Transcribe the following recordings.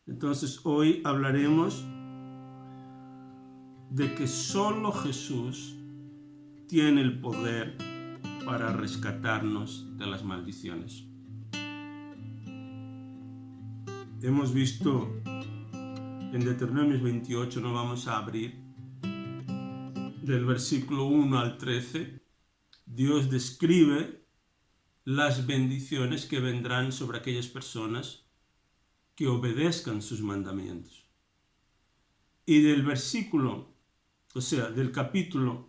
Entonces hoy hablaremos de que solo Jesús tiene el poder para rescatarnos de las maldiciones. Hemos visto en Deuteronomio 28, no vamos a abrir, del versículo 1 al 13, Dios describe las bendiciones que vendrán sobre aquellas personas que obedezcan sus mandamientos. Y del del capítulo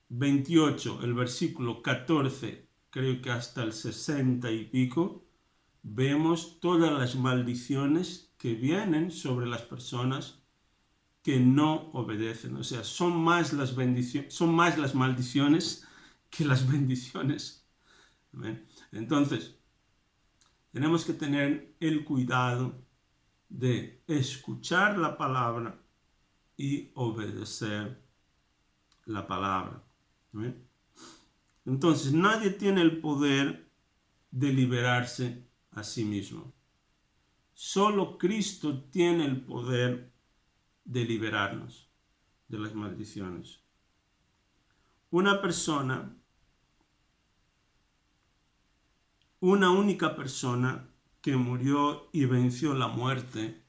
28, el versículo 14, creo que hasta el 60 y pico, vemos todas las maldiciones que vienen sobre las personas que no obedecen. O sea, son más las maldiciones que las bendiciones. ¿Ven? Entonces, tenemos que tener el cuidado de escuchar la palabra y obedecer la palabra. ¿Ven? Entonces, nadie tiene el poder de liberarse a sí mismo. Solo Cristo tiene el poder de liberarnos de las maldiciones. Una única persona que murió y venció la muerte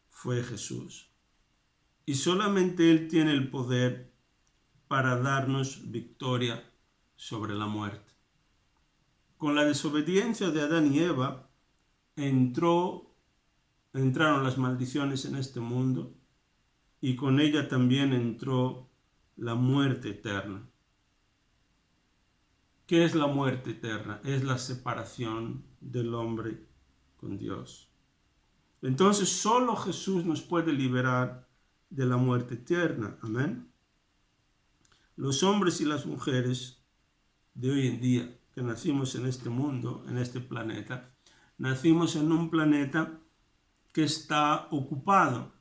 fue Jesús. Y solamente Él tiene el poder para darnos victoria sobre la muerte. Con la desobediencia de Adán y Eva entraron las maldiciones en este mundo y con ella también entró la muerte eterna. ¿Qué es la muerte eterna? Es la separación del hombre con Dios. Entonces solo Jesús nos puede liberar de la muerte eterna. Amén. Los hombres y las mujeres de hoy en día que nacimos en este mundo, en este planeta, nacimos en un planeta que está ocupado.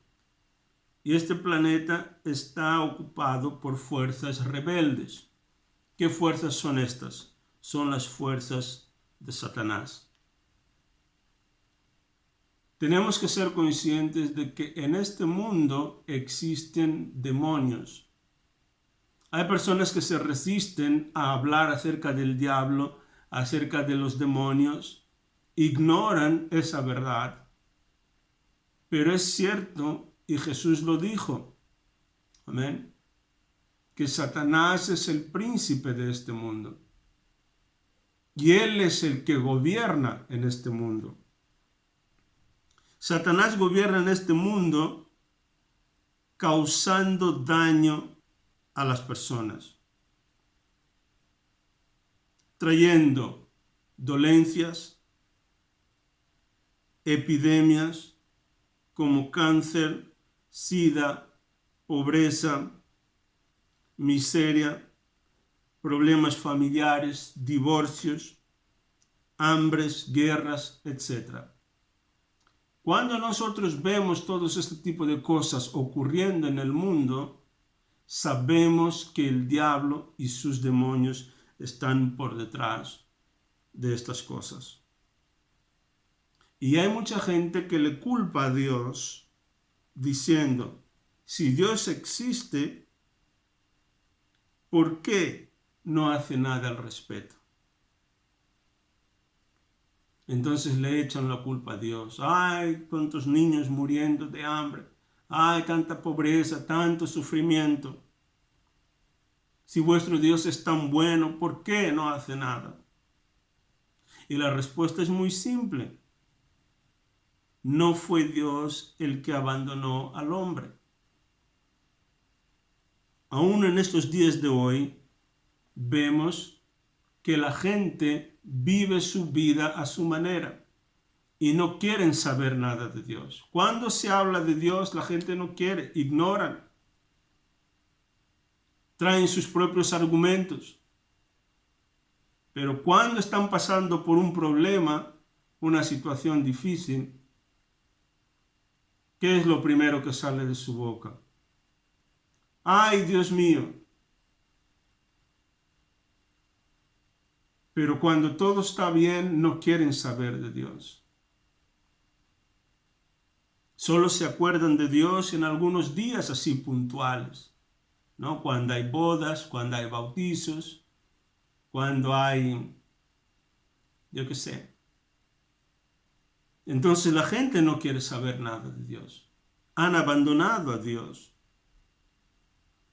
Y este planeta está ocupado por fuerzas rebeldes. ¿Qué fuerzas son estas? Son las fuerzas de Satanás. Tenemos que ser conscientes de que en este mundo existen demonios. Hay personas que se resisten a hablar acerca del diablo, acerca de los demonios, ignoran esa verdad. Pero es cierto, y Jesús lo dijo, amén, que Satanás es el príncipe de este mundo. Y él es el que gobierna en este mundo. Satanás gobierna en este mundo causando daño a las personas, trayendo dolencias, epidemias como cáncer, sida, pobreza, miseria, problemas familiares, divorcios, hambres, guerras, etc. Cuando nosotros vemos todo este tipo de cosas ocurriendo en el mundo, sabemos que el diablo y sus demonios están por detrás de estas cosas. Y hay mucha gente que le culpa a Dios diciendo, si Dios existe, ¿por qué no hace nada al respecto? Entonces le echan la culpa a Dios. Ay, cuántos niños muriendo de hambre. Ay, tanta pobreza, tanto sufrimiento. Si vuestro Dios es tan bueno, ¿por qué no hace nada? Y la respuesta es muy simple. No fue Dios el que abandonó al hombre. Aún en estos días de hoy, vemos que la gente vive su vida a su manera y no quieren saber nada de Dios. Cuando se habla de Dios, la gente no quiere, ignoran, traen sus propios argumentos. Pero cuando están pasando por un problema, una situación difícil, ¿qué es lo primero que sale de su boca? ¡Ay, Dios mío! Pero cuando todo está bien, no quieren saber de Dios. Solo se acuerdan de Dios en algunos días así puntuales, ¿no? Cuando hay bodas, cuando hay bautizos, cuando hay, yo qué sé. Entonces la gente no quiere saber nada de Dios. Han abandonado a Dios.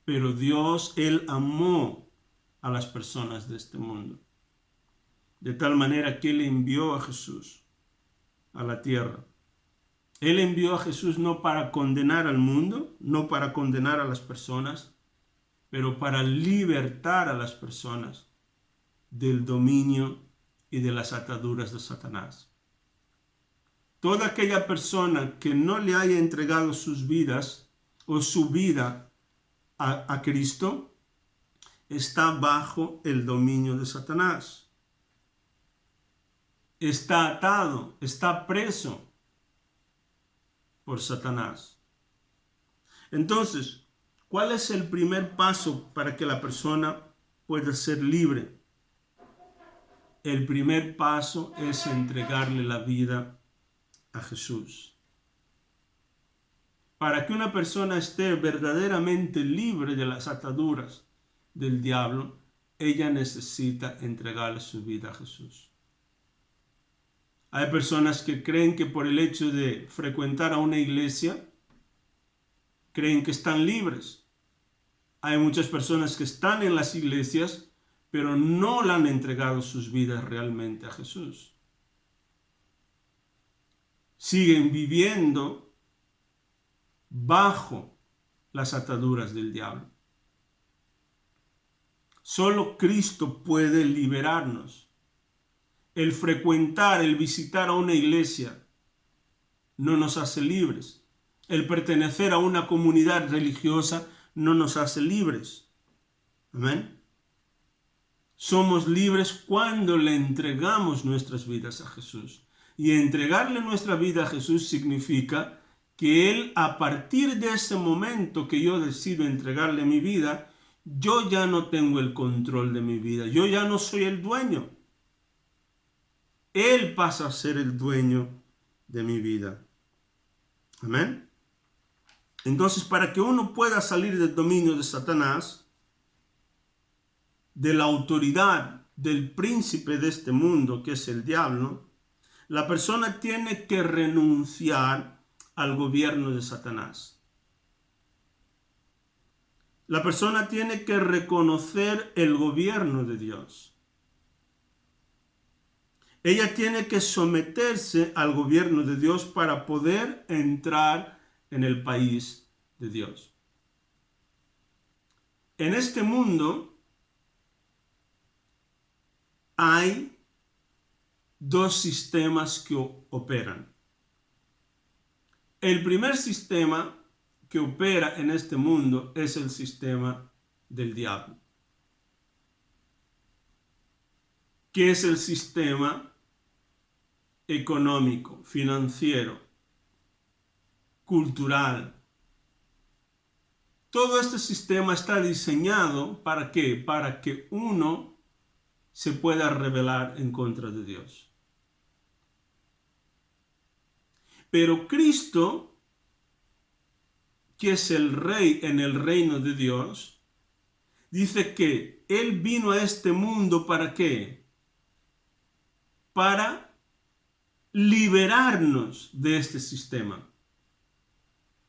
Pero Dios, Él amó a las personas de este mundo. De tal manera que Él envió a Jesús a la tierra. Él envió a Jesús no para condenar al mundo, no para condenar a las personas, pero para libertar a las personas del dominio y de las ataduras de Satanás. Toda aquella persona que no le haya entregado sus vidas o su vida a Cristo está bajo el dominio de Satanás. Está atado, está preso por Satanás. Entonces, ¿cuál es el primer paso para que la persona pueda ser libre? El primer paso es entregarle la vida a Jesús. Para que una persona esté verdaderamente libre de las ataduras del diablo, ella necesita entregarle su vida a Jesús. Hay personas que creen que por el hecho de frecuentar a una iglesia, creen que están libres. Hay muchas personas que están en las iglesias, pero no le han entregado sus vidas realmente a Jesús. Siguen viviendo bajo las ataduras del diablo. Solo Cristo puede liberarnos. El frecuentar, el visitar a una iglesia no nos hace libres. El pertenecer a una comunidad religiosa no nos hace libres. Amén. Somos libres cuando le entregamos nuestras vidas a Jesús. Y entregarle nuestra vida a Jesús significa que Él, a partir de ese momento que yo decido entregarle mi vida, yo ya no tengo el control de mi vida. Yo ya no soy el dueño. Él pasa a ser el dueño de mi vida. Amén. Entonces, para que uno pueda salir del dominio de Satanás, de la autoridad del príncipe de este mundo, que es el diablo, la persona tiene que renunciar al gobierno de Satanás. La persona tiene que reconocer el gobierno de Dios. Ella tiene que someterse al gobierno de Dios para poder entrar en el país de Dios. En este mundo hay dos sistemas que operan. El primer sistema que opera en este mundo es el sistema del diablo, que es el sistema económico, financiero, cultural. Todo este sistema está diseñado ¿para qué? Para que uno se pueda rebelar en contra de Dios. Pero Cristo, que es el Rey en el reino de Dios, dice que Él vino a este mundo ¿para qué? Para liberarnos de este sistema,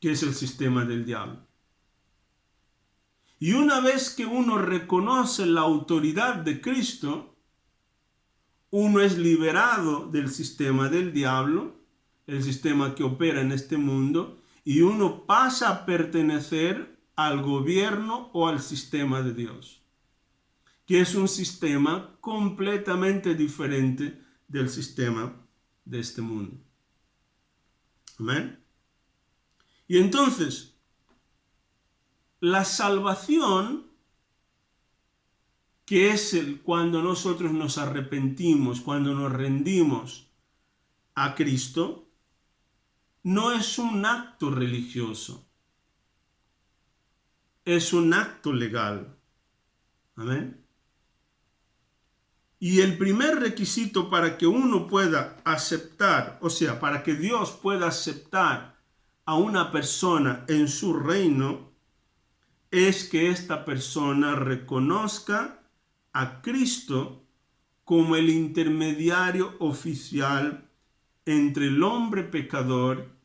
que es el sistema del diablo. Y una vez que uno reconoce la autoridad de Cristo, uno es liberado del sistema del diablo, el sistema que opera en este mundo, y uno pasa a pertenecer al gobierno o al sistema de Dios, que es un sistema completamente diferente del sistema de este mundo. Amén. Y entonces, la salvación, que es cuando nosotros nos arrepentimos, cuando nos rendimos a Cristo, no es un acto religioso, es un acto legal. Amén. Y el primer requisito para que uno pueda aceptar, o sea, para que Dios pueda aceptar a una persona en su reino es que esta persona reconozca a Cristo como el intermediario oficial entre el hombre pecador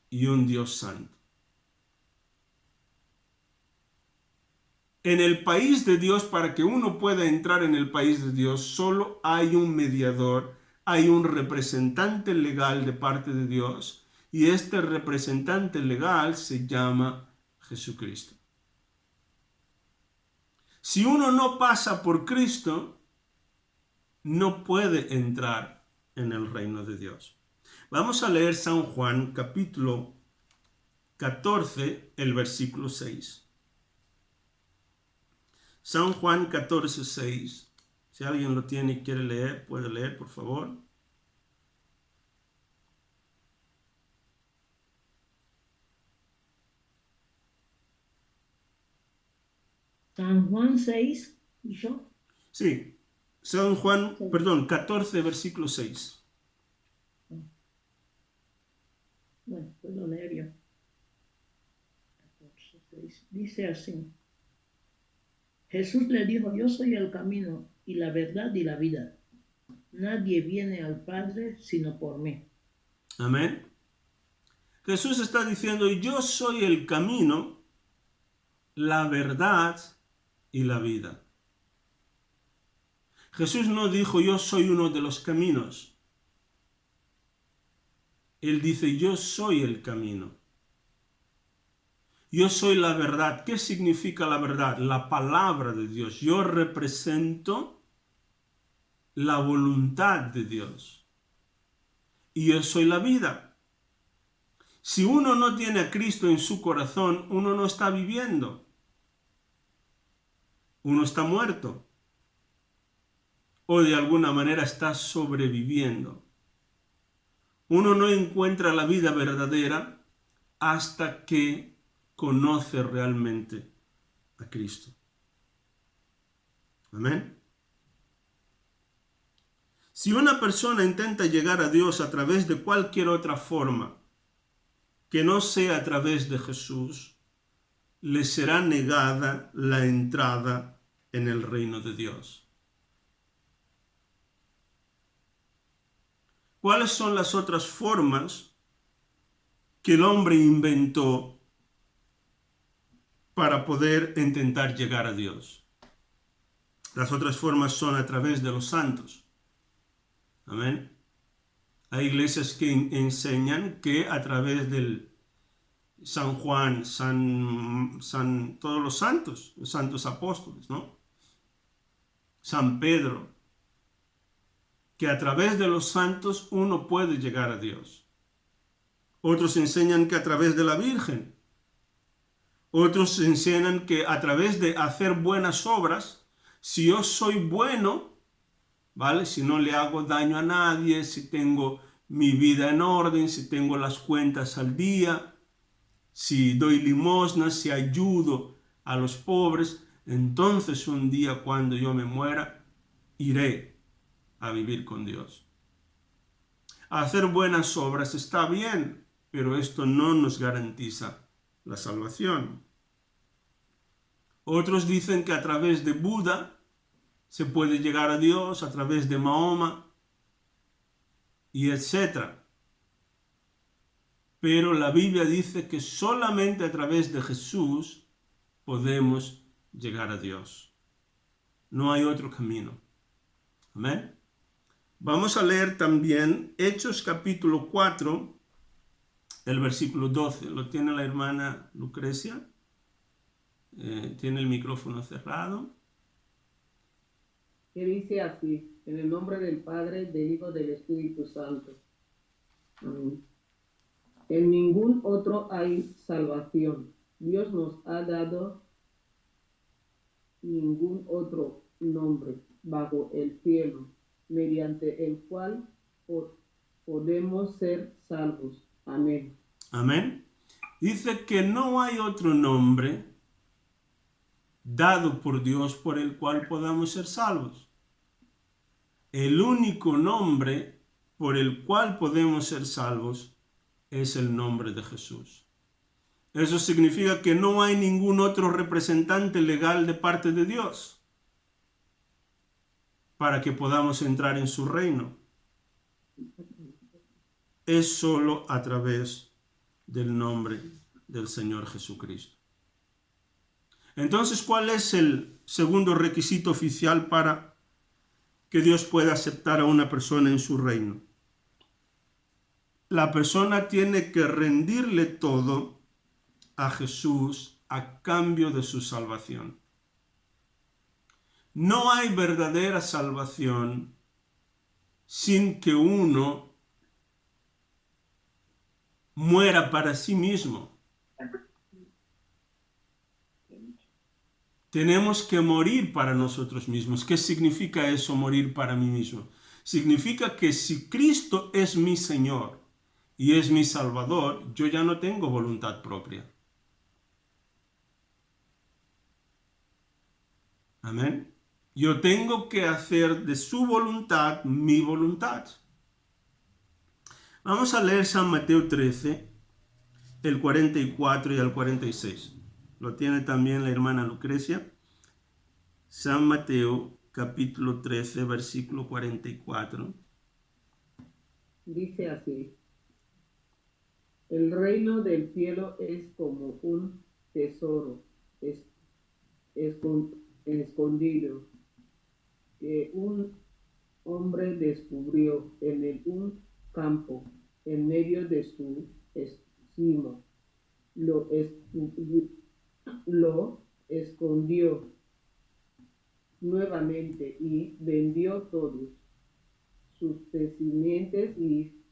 y un Dios santo. En el país de Dios, para que uno pueda entrar en el país de Dios, solo hay un mediador, hay un representante legal de parte de Dios, y este representante legal se llama Jesucristo. Si uno no pasa por Cristo, no puede entrar en el reino de Dios. Vamos a leer San Juan capítulo 14, el versículo 6. San Juan 14, 6. Si alguien lo tiene y quiere leer, puede leer, por favor. San Juan 6, ¿y yo? Sí, San Juan, perdón, 14, versículo 6. Bueno, puedo leer yo. 14, 6. Dice así. Jesús le dijo, yo soy el camino y la verdad y la vida. Nadie viene al Padre sino por mí. Amén. Jesús está diciendo, yo soy el camino, la verdad y la vida. Jesús no dijo, yo soy uno de los caminos. Él dice, yo soy el camino. Yo soy la verdad. ¿Qué significa la verdad? La palabra de Dios. Yo represento la voluntad de Dios. Y yo soy la vida. Si uno no tiene a Cristo en su corazón, uno no está viviendo. Uno está muerto. O de alguna manera está sobreviviendo. Uno no encuentra la vida verdadera hasta que conoce realmente a Cristo. Amén. Si una persona intenta llegar a Dios a través de cualquier otra forma que no sea a través de Jesús, le será negada la entrada en el reino de Dios. ¿Cuáles son las otras formas que el hombre inventó para poder intentar llegar a Dios? Las otras formas son a través de los santos. Amén. Hay iglesias que enseñan que a través del San Juan, todos los santos apóstoles, ¿no? San Pedro, que a través de los santos uno puede llegar a Dios. Otros enseñan que a través de la Virgen. Otros enseñan que a través de hacer buenas obras, si yo soy bueno, ¿vale? Si no le hago daño a nadie, si tengo mi vida en orden, si tengo las cuentas al día, si doy limosnas, si ayudo a los pobres, entonces un día cuando yo me muera, iré a vivir con Dios. Hacer buenas obras está bien, pero esto no nos garantiza la salvación. Otros dicen que a través de Buda se puede llegar a Dios, a través de Mahoma, y etc. Pero la Biblia dice que solamente a través de Jesús podemos llegar a Dios. No hay otro camino. Amén. Vamos a leer también Hechos capítulo 4, el versículo 12. ¿Lo tiene la hermana Lucrecia? Tiene el micrófono cerrado. Que dice así, en el nombre del Padre, del Hijo, del Espíritu Santo. Amén. En ningún otro hay salvación. Dios nos ha dado ningún otro nombre bajo el cielo, mediante el cual podemos ser salvos. Amén. Amén. Dice que no hay otro nombre dado por Dios por el cual podamos ser salvos. El único nombre por el cual podemos ser salvos es el nombre de Jesús. Eso significa que no hay ningún otro representante legal de parte de Dios para que podamos entrar en su reino. Es solo a través del nombre del Señor Jesucristo. Entonces, ¿cuál es el segundo requisito oficial para que Dios pueda aceptar a una persona en su reino? La persona tiene que rendirle todo a Jesús a cambio de su salvación. No hay verdadera salvación sin que uno muera para sí mismo. Tenemos que morir para nosotros mismos. ¿Qué significa eso, morir para mí mismo? Significa que si Cristo es mi Señor y es mi Salvador, yo ya no tengo voluntad propia. Amén. Yo tengo que hacer de su voluntad mi voluntad. Vamos a leer San Mateo 13, el 44 y el 46. Lo tiene también la hermana Lucrecia. San Mateo, capítulo 13, versículo 44. Dice así: el reino del cielo es como un tesoro escondido que un hombre descubrió en un campo en medio de su simo. Lo escondió nuevamente y vendió todos sus pertenencias y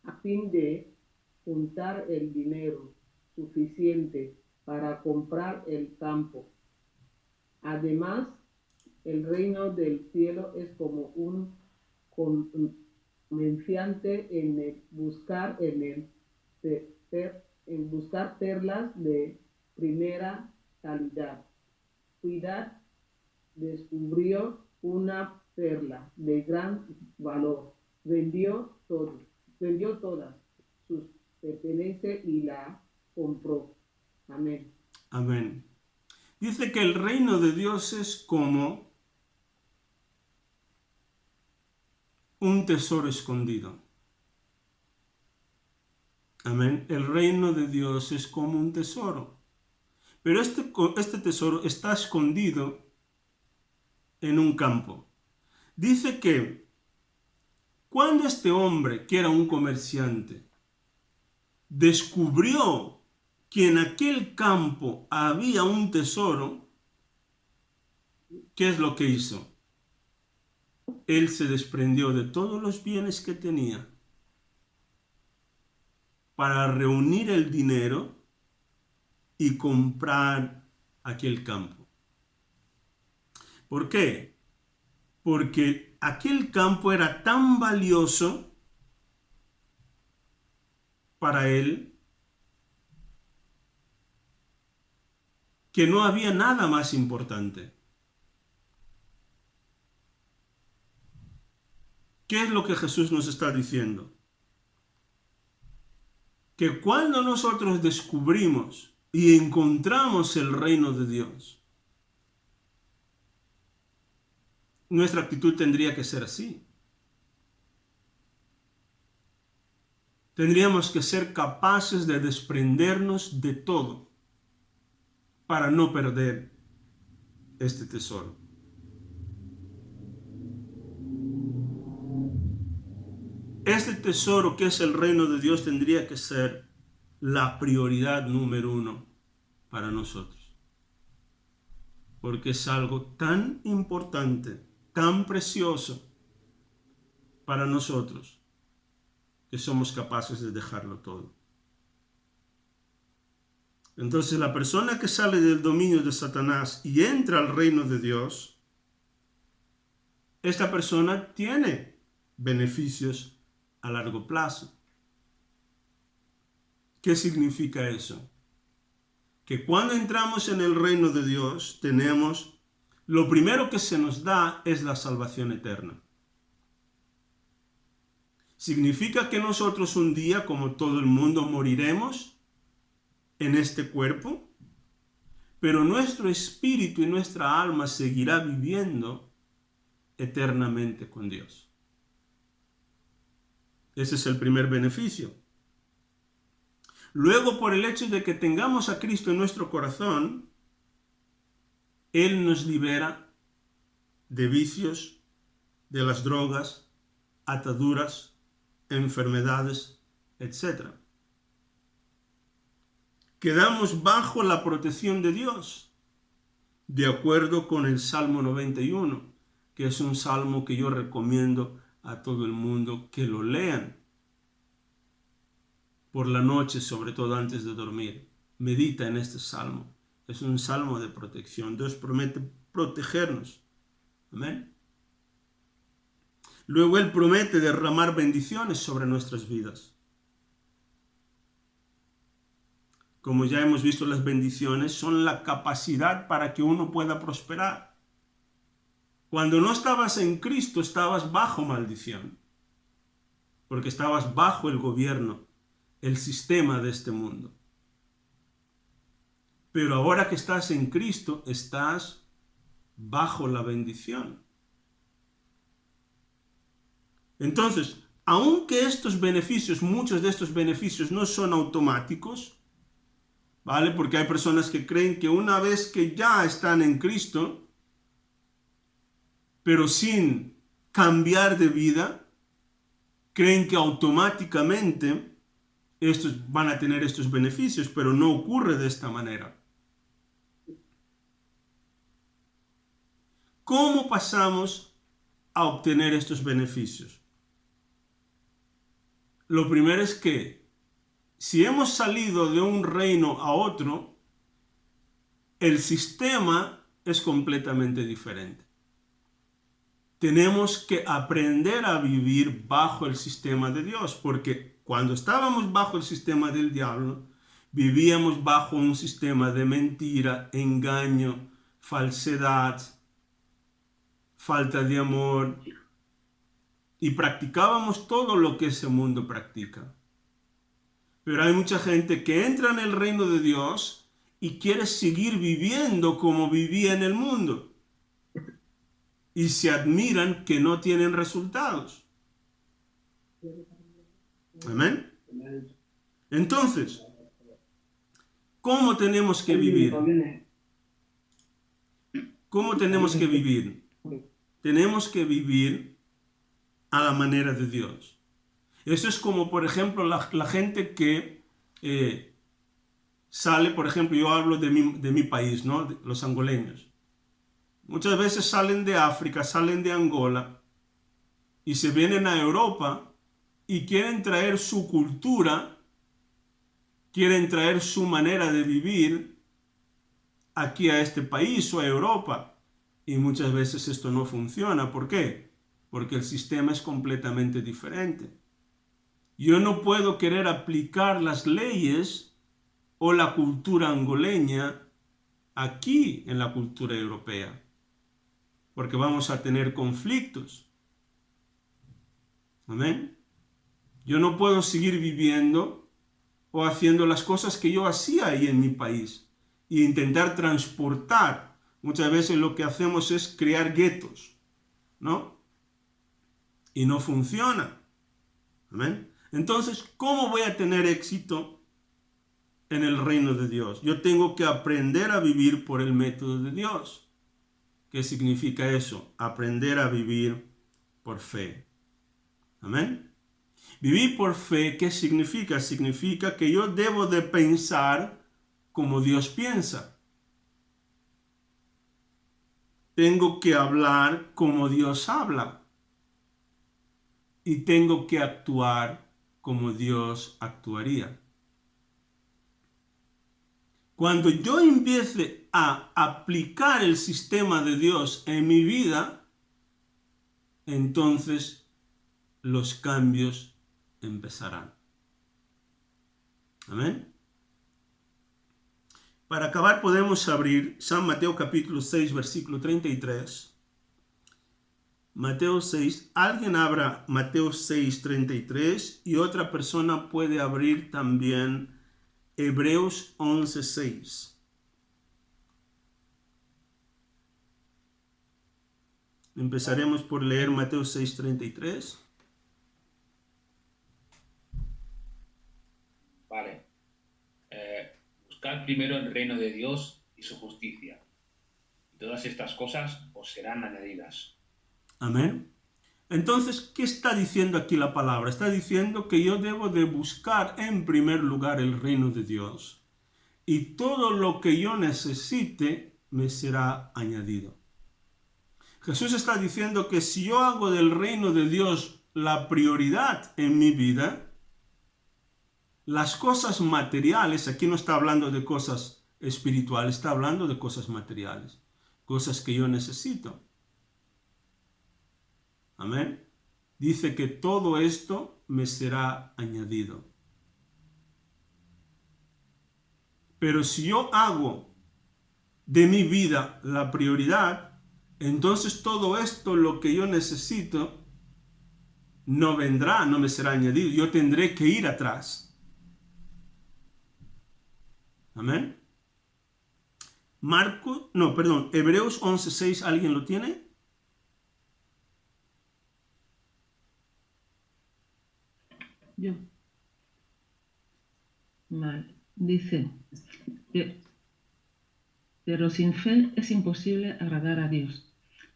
a fin de juntar el dinero suficiente para comprar el campo. Además, el reino del cielo es como un comerciante en buscar perlas de primera calidad. Cuidado, descubrió una perla de gran valor. Vendió todas sus pertenencias y la compró. Amén. Amén. Dice que el reino de Dios es como un tesoro escondido. Amén. El reino de Dios es como un tesoro. Pero este tesoro está escondido en un campo. Dice que cuando este hombre, que era un comerciante, descubrió que en aquel campo había un tesoro, ¿qué es lo que hizo? Él se desprendió de todos los bienes que tenía para reunir el dinero y comprar aquel campo. ¿Por qué? Porque aquel campo era tan valioso para él que no había nada más importante. ¿Qué es lo que Jesús nos está diciendo? Que cuando nosotros descubrimos y encontramos el reino de Dios, nuestra actitud tendría que ser así. Tendríamos que ser capaces de desprendernos de todo para no perder este tesoro. Este tesoro que es el reino de Dios tendría que ser la prioridad número 1 para nosotros. Porque es algo tan importante, tan precioso para nosotros, que somos capaces de dejarlo todo. Entonces la persona que sale del dominio de Satanás y entra al reino de Dios, esta persona tiene beneficios a largo plazo. ¿Qué significa eso? Que cuando entramos en el reino de Dios, lo primero que se nos da es la salvación eterna. Significa que nosotros un día, como todo el mundo, moriremos en este cuerpo, pero nuestro espíritu y nuestra alma seguirá viviendo eternamente con Dios. Ese es el primer beneficio. Luego, por el hecho de que tengamos a Cristo en nuestro corazón, Él nos libera de vicios, de las drogas, ataduras, enfermedades, etc. Quedamos bajo la protección de Dios, de acuerdo con el Salmo 91, que es un salmo que yo recomiendo a todo el mundo que lo lean por la noche, sobre todo antes de dormir. Medita en este salmo. Es un salmo de protección. Dios promete protegernos. Amén. Luego Él promete derramar bendiciones sobre nuestras vidas. Como ya hemos visto, las bendiciones son la capacidad para que uno pueda prosperar. Cuando no estabas en Cristo, estabas bajo maldición, porque estabas bajo el gobierno, el sistema de este mundo. Pero ahora que estás en Cristo, estás bajo la bendición. Entonces, aunque estos beneficios, muchos de estos beneficios no son automáticos, ¿vale? Porque hay personas que creen que una vez que ya están en Cristo, pero sin cambiar de vida, creen que automáticamente estos van a tener estos beneficios, pero no ocurre de esta manera. ¿Cómo pasamos a obtener estos beneficios? Lo primero es que si hemos salido de un reino a otro, el sistema es completamente diferente. Tenemos que aprender a vivir bajo el sistema de Dios, porque cuando estábamos bajo el sistema del diablo, vivíamos bajo un sistema de mentira, engaño, falsedad, falta de amor, y practicábamos todo lo que ese mundo practica. Pero hay mucha gente que entra en el reino de Dios y quiere seguir viviendo como vivía en el mundo. Y se admiran que no tienen resultados. Amén. Entonces, ¿cómo tenemos que vivir? ¿Cómo tenemos que vivir? Tenemos que vivir a la manera de Dios. Eso es como, por ejemplo, la gente que sale, por ejemplo, yo hablo de mi país, ¿no? Los angoleños. Muchas veces salen de África, salen de Angola y se vienen a Europa y quieren traer su cultura, quieren traer su manera de vivir aquí a este país o a Europa. Y muchas veces esto no funciona. ¿Por qué? Porque el sistema es completamente diferente. Yo no puedo querer aplicar las leyes o la cultura angoleña aquí en la cultura europea, porque vamos a tener conflictos. Amén. Yo no puedo seguir viviendo o haciendo las cosas que yo hacía ahí en mi país e intentar transportar. Muchas veces lo que hacemos es crear guetos, ¿no? Y no funciona. Amén. Entonces, ¿cómo voy a tener éxito en el reino de Dios? Yo tengo que aprender a vivir por el método de Dios. ¿Qué significa eso? Aprender a vivir por fe. Amén. Vivir por fe, ¿qué significa? Significa que yo debo de pensar como Dios piensa. Tengo que hablar como Dios habla. Y tengo que actuar como Dios actuaría. Cuando yo empiece a aplicar el sistema de Dios en mi vida, entonces los cambios empezarán. Amén. Para acabar podemos abrir San Mateo capítulo 6, versículo 33. Mateo 6, alguien abra Mateo 6, 33 y otra persona puede abrir también Hebreos 11:6. Empezaremos por leer Mateo 6:33. Vale. Buscad primero el reino de Dios y su justicia, y todas estas cosas os serán añadidas. Amén. Entonces, ¿qué está diciendo aquí la palabra? Está diciendo que yo debo de buscar en primer lugar el reino de Dios, y todo lo que yo necesite me será añadido. Jesús está diciendo que si yo hago del reino de Dios la prioridad en mi vida, las cosas materiales, aquí no está hablando de cosas espirituales, está hablando de cosas materiales, cosas que yo necesito. Amén. Dice que todo esto me será añadido. Pero si yo hago de mi vida la prioridad, entonces todo esto, lo que yo necesito, no vendrá, no me será añadido. Yo tendré que ir atrás. Amén. Hebreos 11:6, ¿alguien lo tiene? Yo. Vale. Dice, pero sin fe es imposible agradar a Dios,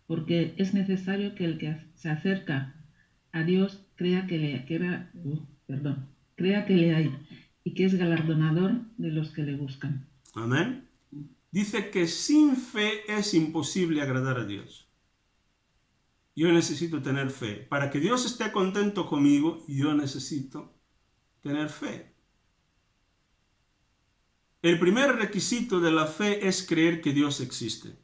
porque es necesario que el que se acerca a Dios crea que le hay y que es galardonador de los que le buscan. Amén. Dice que sin fe es imposible agradar a Dios. Yo necesito tener fe. Para que Dios esté contento conmigo, yo necesito tener fe. El primer requisito de la fe es creer que Dios existe.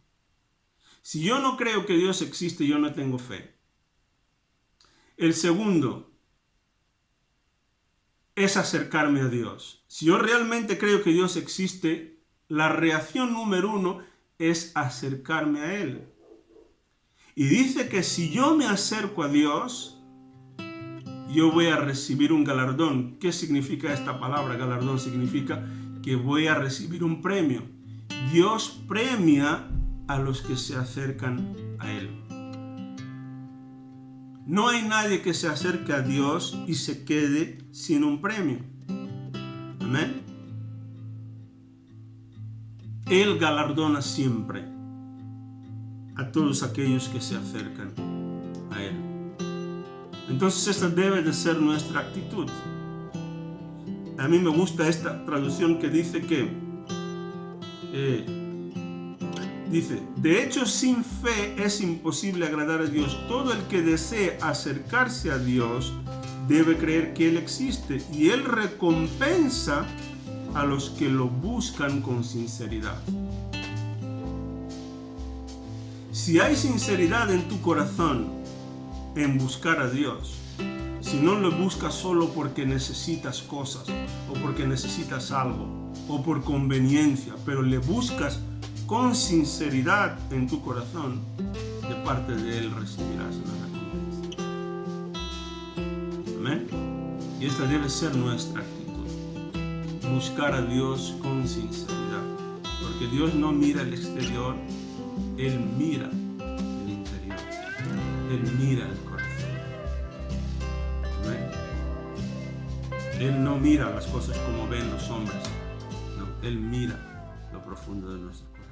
Si yo no creo que Dios existe, yo no tengo fe. El segundo es acercarme a Dios. Si yo realmente creo que Dios existe, la reacción número 1 es acercarme a Él. Y dice que si yo me acerco a Dios, yo voy a recibir un galardón. ¿Qué significa esta palabra? Galardón significa que voy a recibir un premio. Dios premia a los que se acercan a Él. No hay nadie que se acerque a Dios y se quede sin un premio. Amén. Él galardona siempre a todos aquellos que se acercan a Él. Entonces esta debe de ser nuestra actitud. A mí me gusta esta traducción que dice que de hecho, sin fe es imposible agradar a Dios. Todo el que desee acercarse a Dios debe creer que Él existe y Él recompensa a los que lo buscan con sinceridad. Si hay sinceridad en tu corazón en buscar a Dios, si no lo buscas solo porque necesitas cosas o porque necesitas algo o por conveniencia, pero le buscas con sinceridad en tu corazón, de parte de Él recibirás una recompensa. Amén. Y esta debe ser nuestra actitud. Buscar a Dios con sinceridad. Porque Dios no mira el exterior, Él mira el interior. Él mira el corazón. Amén. Él no mira las cosas como ven los hombres. No, Él mira lo profundo de nuestro corazón.